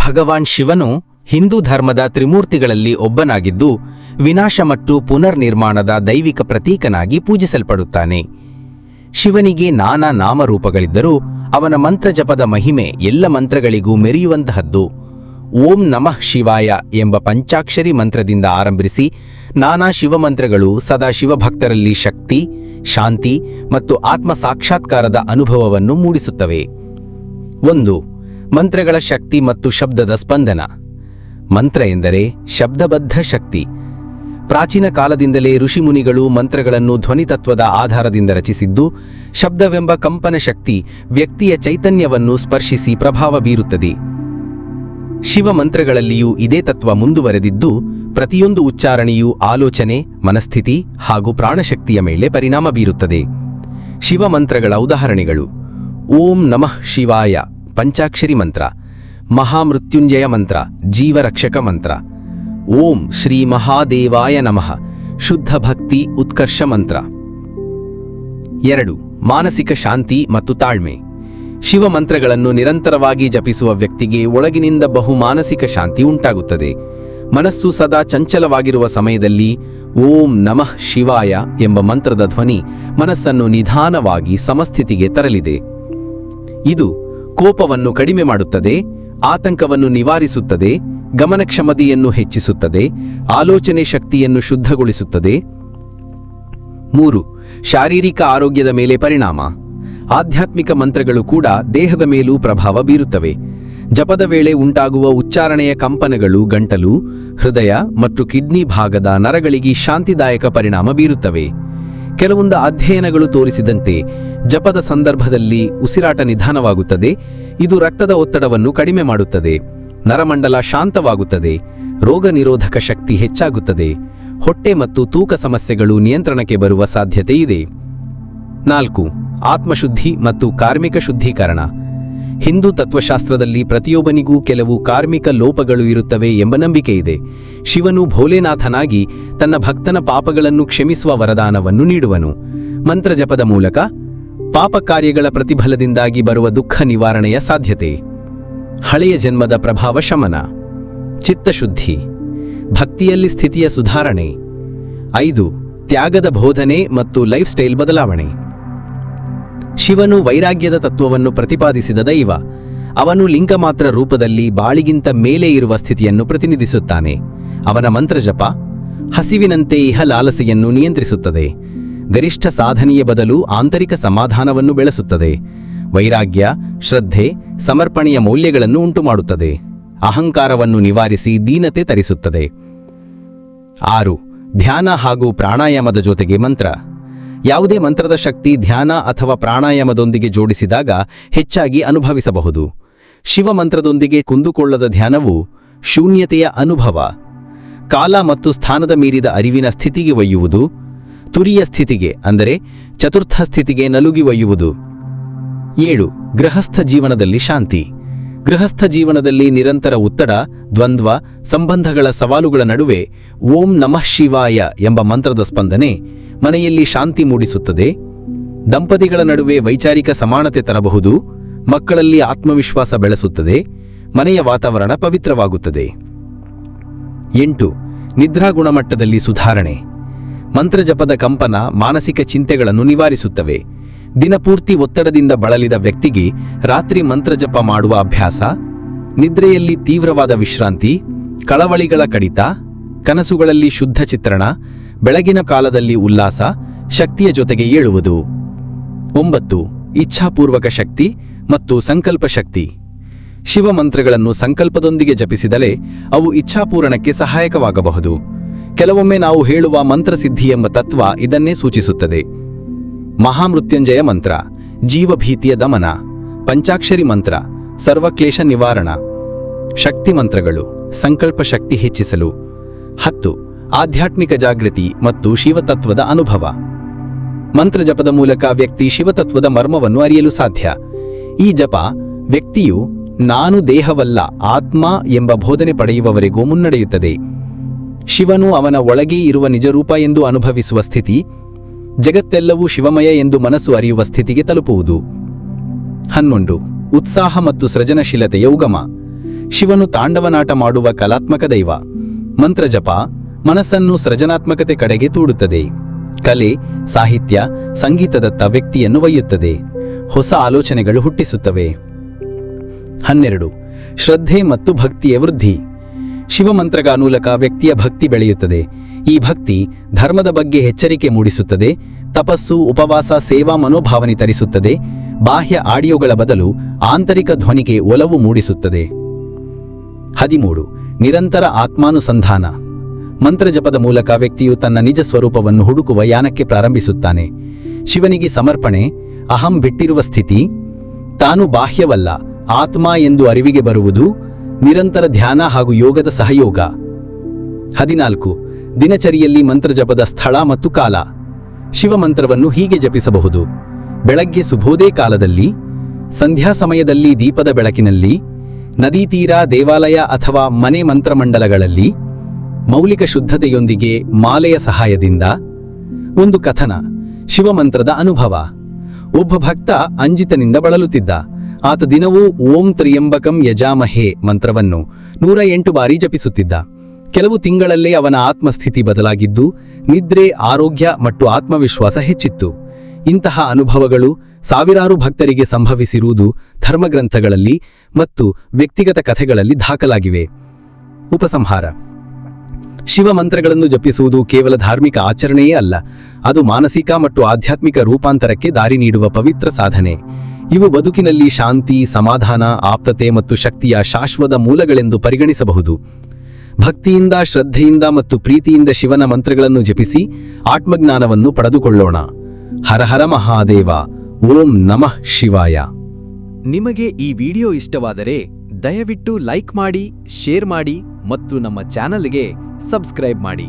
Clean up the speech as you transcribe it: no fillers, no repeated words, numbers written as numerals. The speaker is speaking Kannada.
ಭಗವಾನ್ ಶಿವನು ಹಿಂದೂ ಧರ್ಮದ ತ್ರಿಮೂರ್ತಿಗಳಲ್ಲಿ ಒಬ್ಬನಾಗಿದ್ದು ವಿನಾಶ ಮತ್ತು ಪುನರ್ನಿರ್ಮಾಣದ ದೈವಿಕ ಪ್ರತೀಕನಾಗಿ ಪೂಜಿಸಲ್ಪಡುತ್ತಾನೆ. ಶಿವನಿಗೆ ನಾನಾ ನಾಮರೂಪಗಳಿದ್ದರೂ ಅವನ ಮಂತ್ರಜಪದ ಮಹಿಮೆ ಎಲ್ಲ ಮಂತ್ರಗಳಿಗೂ ಮೆರೆಯುವಂತಹದ್ದು. ಓಂ ನಮಃ ಶಿವಾಯ ಎಂಬ ಪಂಚಾಕ್ಷರಿ ಮಂತ್ರದಿಂದ ಆರಂಭಿಸಿ ನಾನಾ ಶಿವಮಂತ್ರಗಳು ಸದಾ ಶಿವಭಕ್ತರಲ್ಲಿ ಶಕ್ತಿ, ಶಾಂತಿ ಮತ್ತು ಆತ್ಮ ಸಾಕ್ಷಾತ್ಕಾರದ ಅನುಭವವನ್ನು ಮೂಡಿಸುತ್ತವೆ. 1. ಮಂತ್ರಗಳ ಶಕ್ತಿ ಮತ್ತು ಶಬ್ದದ ಸ್ಪಂದನ. ಮಂತ್ರ ಎಂದರೆ ಶಬ್ದಬದ್ಧ ಶಕ್ತಿ. ಪ್ರಾಚೀನ ಕಾಲದಿಂದಲೇ ಋಷಿಮುನಿಗಳು ಮಂತ್ರಗಳನ್ನು ಧ್ವನಿತತ್ವದ ಆಧಾರದಿಂದ ರಚಿಸಿದ್ದು, ಶಬ್ದವೆಂಬ ಕಂಪನ ಶಕ್ತಿ ವ್ಯಕ್ತಿಯ ಚೈತನ್ಯವನ್ನು ಸ್ಪರ್ಶಿಸಿ ಪ್ರಭಾವ ಬೀರುತ್ತದೆ. ಶಿವ ಮಂತ್ರಗಳಲ್ಲಿಯೂ ಇದೇ ತತ್ವ ಮುಂದುವರೆದಿದ್ದು, ಪ್ರತಿಯೊಂದು ಉಚ್ಚಾರಣೆಯೂ ಆಲೋಚನೆ, ಮನಸ್ಥಿತಿ ಹಾಗೂ ಪ್ರಾಣಶಕ್ತಿಯ ಮೇಲೆ ಪರಿಣಾಮ ಬೀರುತ್ತದೆ. ಶಿವ ಮಂತ್ರಗಳ ಉದಾಹರಣೆಗಳು: ಓಂ ನಮಃ ಶಿವಾಯ ಪಂಚಾಕ್ಷರಿ ಮಂತ್ರ, ಮಹಾಮೃತ್ಯುಂಜಯ ಮಂತ್ರ ಜೀವರಕ್ಷಕ ಮಂತ್ರ, ಓಂ ಶ್ರೀ ಮಹಾದೇವಾಯ ನಮಃ ಶುದ್ಧ ಭಕ್ತಿ ಉತ್ಕರ್ಷ ಮಂತ್ರ. 2. ಮಾನಸಿಕ ಶಾಂತಿ ಮತ್ತು ತಾಳ್ಮೆ. ಶಿವ ಮಂತ್ರಗಳನ್ನು ನಿರಂತರವಾಗಿ ಜಪಿಸುವ ವ್ಯಕ್ತಿಗೆ ಒಳಗಿನಿಂದ ಬಹು ಮಾನಸಿಕ ಶಾಂತಿ ಉಂಟಾಗುತ್ತದೆ. ಮನಸ್ಸು ಸದಾ ಚಂಚಲವಾಗಿರುವ ಸಮಯದಲ್ಲಿ ಓಂ ನಮಃ ಶಿವಾಯ ಎಂಬ ಮಂತ್ರದ ಧ್ವನಿ ಮನಸ್ಸನ್ನು ನಿಧಾನವಾಗಿ ಸಮಸ್ಥಿತಿಗೆ ತರಲಿದೆ. ಇದು ಕೋಪವನ್ನು ಕಡಿಮೆ ಮಾಡುತ್ತದೆ, ಆತಂಕವನ್ನು ನಿವಾರಿಸುತ್ತದೆ, ಗಮನಕ್ಷಮತೆಯನ್ನು ಹೆಚ್ಚಿಸುತ್ತದೆ, ಆಲೋಚನೆ ಶಕ್ತಿಯನ್ನು ಶುದ್ಧಗೊಳಿಸುತ್ತದೆ. 3. ಶಾರೀರಿಕ ಆರೋಗ್ಯದ ಮೇಲೆ ಪರಿಣಾಮ. ಆಧ್ಯಾತ್ಮಿಕ ಮಂತ್ರಗಳು ಕೂಡ ದೇಹದ ಮೇಲೂ ಪ್ರಭಾವ ಬೀರುತ್ತವೆ. ಜಪದ ವೇಳೆ ಉಂಟಾಗುವ ಉಚ್ಚಾರಣೆಯ ಕಂಪನಗಳು ಗಂಟಲು, ಹೃದಯ ಮತ್ತು ಕಿಡ್ನಿ ಭಾಗದ ನರಗಳಿಗೆ ಶಾಂತಿದಾಯಕ ಪರಿಣಾಮ ಬೀರುತ್ತವೆ. ಕೆಲವೊಂದು ಅಧ್ಯಯನಗಳು ತೋರಿಸಿದಂತೆ ಜಪದ ಸಂದರ್ಭದಲ್ಲಿ ಉಸಿರಾಟ ನಿಧಾನವಾಗುತ್ತದೆ. ಇದು ರಕ್ತದ ಒತ್ತಡವನ್ನು ಕಡಿಮೆ ಮಾಡುತ್ತದೆ, ನರಮಂಡಲ ಶಾಂತವಾಗುತ್ತದೆ, ರೋಗ ನಿರೋಧಕ ಶಕ್ತಿ ಹೆಚ್ಚಾಗುತ್ತದೆ, ಹೊಟ್ಟೆ ಮತ್ತು ತೂಕ ಸಮಸ್ಯೆಗಳು ನಿಯಂತ್ರಣಕ್ಕೆ ಬರುವ ಸಾಧ್ಯತೆ ಇದೆ. 4. ಆತ್ಮಶುದ್ಧಿ ಮತ್ತು ಕಾರ್ಮಿಕ ಶುದ್ಧೀಕರಣ. ಹಿಂದೂ ತತ್ವಶಾಸ್ತ್ರದಲ್ಲಿ ಪ್ರತಿಯೊಬ್ಬನಿಗೂ ಕೆಲವು ಕಾರ್ಮಿಕ ಲೋಪಗಳು ಇರುತ್ತವೆ ಎಂಬ ನಂಬಿಕೆ ಇದೆ. ಶಿವನು ಭೋಲೆನಾಥನಾಗಿ ತನ್ನ ಭಕ್ತನ ಪಾಪಗಳನ್ನು ಕ್ಷಮಿಸುವ ವರದಾನವನ್ನು ನೀಡುವನು. ಮಂತ್ರಜಪದ ಮೂಲಕ ಪಾಪ ಕಾರ್ಯಗಳ ಪ್ರತಿಫಲದಿಂದಾಗಿ ಬರುವ ದುಃಖ ನಿವಾರಣೆಯ ಸಾಧ್ಯತೆ. ಹಳೆಯ ಜನ್ಮದ ಪ್ರಭಾವ ಶಮನ, ಚಿತ್ತಶುದ್ಧಿ, ಭಕ್ತಿಯಲ್ಲಿ ಸ್ಥಿತಿಯ ಸುಧಾರಣೆ. 5. ತ್ಯಾಗದ ಬೋಧನೆ ಮತ್ತು ಲೈಫ್ ಸ್ಟೈಲ್ ಬದಲಾವಣೆ. ಶಿವನು ವೈರಾಗ್ಯದ ತತ್ವವನ್ನು ಪ್ರತಿಪಾದಿಸಿದ ದೈವ. ಅವನು ಲಿಂಗಮಾತ್ರ ರೂಪದಲ್ಲಿ ಬಾಳಿಗಿಂತ ಮೇಲೆ ಇರುವ ಸ್ಥಿತಿಯನ್ನು ಪ್ರತಿನಿಧಿಸುತ್ತಾನೆ. ಅವನ ಮಂತ್ರಜಪ ಹಸಿವಿನಂತೆ ಇಹಲಾಲಸೆಯನ್ನು ನಿಯಂತ್ರಿಸುತ್ತದೆ, ಗರಿಷ್ಠ ಸಾಧನೆಯ ಬದಲು ಆಂತರಿಕ ಸಮಾಧಾನವನ್ನು ಬೆಳೆಸುತ್ತದೆ, ವೈರಾಗ್ಯ, ಶ್ರದ್ಧೆ, ಸಮರ್ಪಣೆಯ ಮೌಲ್ಯಗಳನ್ನು ಉಂಟುಮಾಡುತ್ತದೆ, ಅಹಂಕಾರವನ್ನು ನಿವಾರಿಸಿ ದೀನತೆ ತರಿಸುತ್ತದೆ. 6. ಧ್ಯಾನ ಹಾಗೂ ಪ್ರಾಣಾಯಾಮದ ಜೊತೆಗೆ ಮಂತ್ರ. ಯಾವುದೇ ಮಂತ್ರದ ಶಕ್ತಿ ಧ್ಯಾನ ಅಥವಾ ಪ್ರಾಣಾಯಾಮದೊಂದಿಗೆ ಜೋಡಿಸಿದಾಗ ಹೆಚ್ಚಾಗಿ ಅನುಭವಿಸಬಹುದು. ಶಿವಮಂತ್ರದೊಂದಿಗೆ ಕುಂದುಕೊಳ್ಳದ ಧ್ಯಾನವು ಶೂನ್ಯತೆಯ ಅನುಭವ, ಕಾಲ ಮತ್ತು ಸ್ಥಾನದ ಮೀರಿದ ಅರಿವಿನ ಸ್ಥಿತಿಗೆ ಒಯ್ಯುವುದು, ತುರಿಯ ಸ್ಥಿತಿಗೆ ಅಂದರೆ ಚತುರ್ಥ ಸ್ಥಿತಿಗೆ ನಲುಗಿ ಒಯ್ಯುವುದು. 7. ಗೃಹಸ್ಥ ಜೀವನದಲ್ಲಿ ಶಾಂತಿ. ಗೃಹಸ್ಥ ಜೀವನದಲ್ಲಿ ನಿರಂತರ ಒತ್ತಡ, ದ್ವಂದ್ವ, ಸಂಬಂಧಗಳ ಸವಾಲುಗಳ ನಡುವೆ ಓಂ ನಮಃ ಶಿವಾಯ ಎಂಬ ಮಂತ್ರದ ಸ್ಪಂದನೆ ಮನೆಯಲ್ಲಿ ಶಾಂತಿ ಮೂಡಿಸುತ್ತದೆ. ದಂಪತಿಗಳ ನಡುವೆ ವೈಚಾರಿಕ ಸಮಾನತೆ ತರಬಹುದು, ಮಕ್ಕಳಲ್ಲಿ ಆತ್ಮವಿಶ್ವಾಸ ಬೆಳೆಸುತ್ತದೆ, ಮನೆಯ ವಾತಾವರಣ ಪವಿತ್ರವಾಗುತ್ತದೆ. 8. ನಿದ್ರಾ ಗುಣಮಟ್ಟದಲ್ಲಿ ಸುಧಾರಣೆ. ಮಂತ್ರಜಪದ ಕಂಪನ ಮಾನಸಿಕ ಚಿಂತೆಗಳನ್ನು ನಿವಾರಿಸುತ್ತವೆ. ದಿನಪೂರ್ತಿ ಒತ್ತಡದಿಂದ ಬಳಲಿದ ವ್ಯಕ್ತಿಗೆ ರಾತ್ರಿ ಮಂತ್ರಜಪ ಮಾಡುವ ಅಭ್ಯಾಸ ನಿದ್ರೆಯಲ್ಲಿ ತೀವ್ರವಾದ ವಿಶ್ರಾಂತಿ, ಕಳವಳಿಗಳ ಕಡಿತ, ಕನಸುಗಳಲ್ಲಿ ಶುದ್ಧ ಚಿತ್ರಣ, ಬೆಳಗಿನ ಕಾಲದಲ್ಲಿ ಉಲ್ಲಾಸ, ಶಕ್ತಿಯ ಜೊತೆಗೆ ಏಳುವುದು. 9. ಇಚ್ಛಾಪೂರ್ವಕ ಶಕ್ತಿ ಮತ್ತು ಸಂಕಲ್ಪ ಶಕ್ತಿ. ಶಿವಮಂತ್ರಗಳನ್ನು ಸಂಕಲ್ಪದೊಂದಿಗೆ ಜಪಿಸಿದಲೇ ಅವು ಇಚ್ಛಾಪೂರಣಕ್ಕೆ ಸಹಾಯಕವಾಗಬಹುದು. ಕೆಲವೊಮ್ಮೆ ನಾವು ಹೇಳುವ ಮಂತ್ರಸಿದ್ಧಿ ಎಂಬ ತತ್ವ ಇದನ್ನೇ ಸೂಚಿಸುತ್ತದೆ. ಮಹಾಮೃತ್ಯುಂಜಯ ಮಂತ್ರ ಜೀವಭೀತಿಯ ದಮನ, ಪಂಚಾಕ್ಷರಿ ಮಂತ್ರ ಸರ್ವಕ್ಲೇಶ ನಿವಾರಣ. ಶಕ್ತಿ ಮಂತ್ರಗಳು ಸಂಕಲ್ಪ ಶಕ್ತಿ ಹೆಚ್ಚಿಸಲು. 10. ಆಧ್ಯಾತ್ಮಿಕ ಜಾಗೃತಿ ಮತ್ತು ಶಿವತತ್ವದ ಅನುಭವ. ಮಂತ್ರಜಪದ ಮೂಲಕ ವ್ಯಕ್ತಿ ಶಿವತತ್ವದ ಮರ್ಮವನ್ನು ಅರಿಯಲು ಸಾಧ್ಯ. ಈ ಜಪ ವ್ಯಕ್ತಿಯು ನಾನು ದೇಹವಲ್ಲ ಆತ್ಮ ಎಂಬ ಬೋಧನೆ ಪಡೆಯುವವರೆಗೂ ಮುನ್ನಡೆಯುತ್ತದೆ. ಶಿವನು ಅವನ ಒಳಗೇ ಇರುವ ನಿಜರೂಪ ಎಂದು ಅನುಭವಿಸುವ ಸ್ಥಿತಿ, ಜಗತ್ತೆಲ್ಲವೂ ಶಿವಮಯ ಎಂದು ಮನಸ್ಸು ಅರಿಯುವ ಸ್ಥಿತಿಗೆ ತಲುಪುವುದು. 11. ಉತ್ಸಾಹ ಮತ್ತು ಸೃಜನಶೀಲತೆಯ ಉಗಮ. ಶಿವನು ತಾಂಡವನಾಟ ಮಾಡುವ ಕಲಾತ್ಮಕ ದೈವ. ಮಂತ್ರಜಪ ಮನಸ್ಸನ್ನು ಸೃಜನಾತ್ಮಕತೆ ಕಡೆಗೆ ತೂಡುತ್ತದೆ. ಕಲೆ, ಸಾಹಿತ್ಯ, ಸಂಗೀತದತ್ತ ವ್ಯಕ್ತಿಯನ್ನು ಒಯ್ಯುತ್ತದೆ. ಹೊಸ ಆಲೋಚನೆಗಳು ಹುಟ್ಟಿಸುತ್ತವೆ. 12. ಶ್ರದ್ಧೆ ಮತ್ತು ಭಕ್ತಿಯ ವೃದ್ಧಿ. ಶಿವಮಂತ್ರಗಳ ಮೂಲಕ ವ್ಯಕ್ತಿಯ ಭಕ್ತಿ ಬೆಳೆಯುತ್ತದೆ. ಈ ಭಕ್ತಿ ಧರ್ಮದ ಬಗ್ಗೆ ಎಚ್ಚರಿಕೆ ಮೂಡಿಸುತ್ತದೆ. ತಪಸ್ಸು, ಉಪವಾಸ, ಸೇವಾ ಮನೋಭಾವನೆ ತರಿಸುತ್ತದೆ. ಬಾಹ್ಯ ಆಡಿಯೋಗಳ ಬದಲು ಆಂತರಿಕ ಧ್ವನಿಗೆ ಒಲವು ಮೂಡಿಸುತ್ತದೆ. 13. ನಿರಂತರ ಆತ್ಮಾನುಸಂಧಾನ. ಮಂತ್ರಜಪದ ಮೂಲಕ ವ್ಯಕ್ತಿಯು ತನ್ನ ನಿಜ ಸ್ವರೂಪವನ್ನು ಹುಡುಕುವ ಯಾನಕ್ಕೆ ಪ್ರಾರಂಭಿಸುತ್ತಾನೆ. ಶಿವನಿಗೆ ಸಮರ್ಪಣೆ, ಅಹಂ ಬಿಟ್ಟಿರುವ ಸ್ಥಿತಿ, ತಾನು ಬಾಹ್ಯವಲ್ಲ ಆತ್ಮ ಎಂದು ಅರಿವಿಗೆ ಬರುವುದು, ನಿರಂತರ ಧ್ಯಾನ ಹಾಗೂ ಯೋಗದ ಸಹಯೋಗ. 14. ದಿನಚರಿಯಲ್ಲಿ ಮಂತ್ರಜಪದ ಸ್ಥಳ ಮತ್ತು ಕಾಲ. ಶಿವಮಂತ್ರವನ್ನು ಹೀಗೆ ಜಪಿಸಬಹುದು: ಬೆಳಗ್ಗೆ ಶುಭೋದಯ ಕಾಲದಲ್ಲಿ, ಸಂಧ್ಯಾ ಸಮಯದಲ್ಲಿ ದೀಪದ ಬೆಳಕಿನಲ್ಲಿ, ನದಿ ತೀರ, ದೇವಾಲಯ ಅಥವಾ ಮನೆ ಮಂತ್ರಮಂಡಲಗಳಲ್ಲಿ, ಮೌಲಿಕ ಶುದ್ಧತೆಯೊಂದಿಗೆ ಮಾಲೆಯ ಸಹಾಯದಿಂದ. ಒಂದು ಕಥನ. ಶಿವಮಂತ್ರದ ಅನುಭವ. ಒಬ್ಬ ಭಕ್ತ ಅಂಜಿತನಿಂದ ಬಳಲುತ್ತಿದ್ದ. ಆತ ದಿನವೂ ಓಂ ತ್ರ್ಯಂಬಕಂ ಯಜಾಮಹೇ ಮಂತ್ರವನ್ನು 108 ಬಾರಿ ಜಪಿಸುತ್ತಿದ್ದ. ಕೆಲವು ತಿಂಗಳಲ್ಲೇ ಅವನ ಆತ್ಮಸ್ಥಿತಿ ಬದಲಾಗಿದ್ದು, ನಿದ್ರೆ, ಆರೋಗ್ಯ ಮತ್ತು ಆತ್ಮವಿಶ್ವಾಸ ಹೆಚ್ಚಿತ್ತು. ಇಂತಹ ಅನುಭವಗಳು ಸಾವಿರಾರು ಭಕ್ತರಿಗೆ ಸಂಭವಿಸಿರುವುದು ಧರ್ಮಗ್ರಂಥಗಳಲ್ಲಿ ಮತ್ತು ವ್ಯಕ್ತಿಗತ ಕಥೆಗಳಲ್ಲಿ ದಾಖಲಾಗಿವೆ. ಉಪಸಂಹಾರ. ಶಿವಮಂತ್ರಗಳನ್ನು ಜಪಿಸುವುದು ಕೇವಲ ಧಾರ್ಮಿಕ ಆಚರಣೆಯೇ ಅಲ್ಲ, ಅದು ಮಾನಸಿಕ ಮತ್ತು ಆಧ್ಯಾತ್ಮಿಕ ರೂಪಾಂತರಕ್ಕೆ ದಾರಿ ನೀಡುವ ಪವಿತ್ರ ಸಾಧನೆ. ಇವು ಬದುಕಿನಲ್ಲಿ ಶಾಂತಿ, ಸಮಾಧಾನ, ಆಪ್ತತೆ ಮತ್ತು ಶಕ್ತಿಯ ಶಾಶ್ವತ ಮೂಲಗಳೆಂದು ಪರಿಗಣಿಸಬಹುದು. ಭಕ್ತಿಯಿಂದ, ಶ್ರದ್ಧೆಯಿಂದ ಮತ್ತು ಪ್ರೀತಿಯಿಂದ ಶಿವನ ಮಂತ್ರಗಳನ್ನು ಜಪಿಸಿ ಆತ್ಮಜ್ಞಾನವನ್ನು ಪಡೆದುಕೊಳ್ಳೋಣ. ಹರ ಹರ ಮಹಾದೇವ. ಓಂ ನಮಃ ಶಿವಾಯ. ನಿಮಗೆ ಈ ವಿಡಿಯೋ ಇಷ್ಟವಾದರೆ ದಯವಿಟ್ಟು ಲೈಕ್ ಮಾಡಿ, ಶೇರ್ ಮಾಡಿ ಮತ್ತು ನಮ್ಮ ಚಾನಲ್ಗೆ ಸಬ್ಸ್ಕ್ರೈಬ್ ಮಾಡಿ.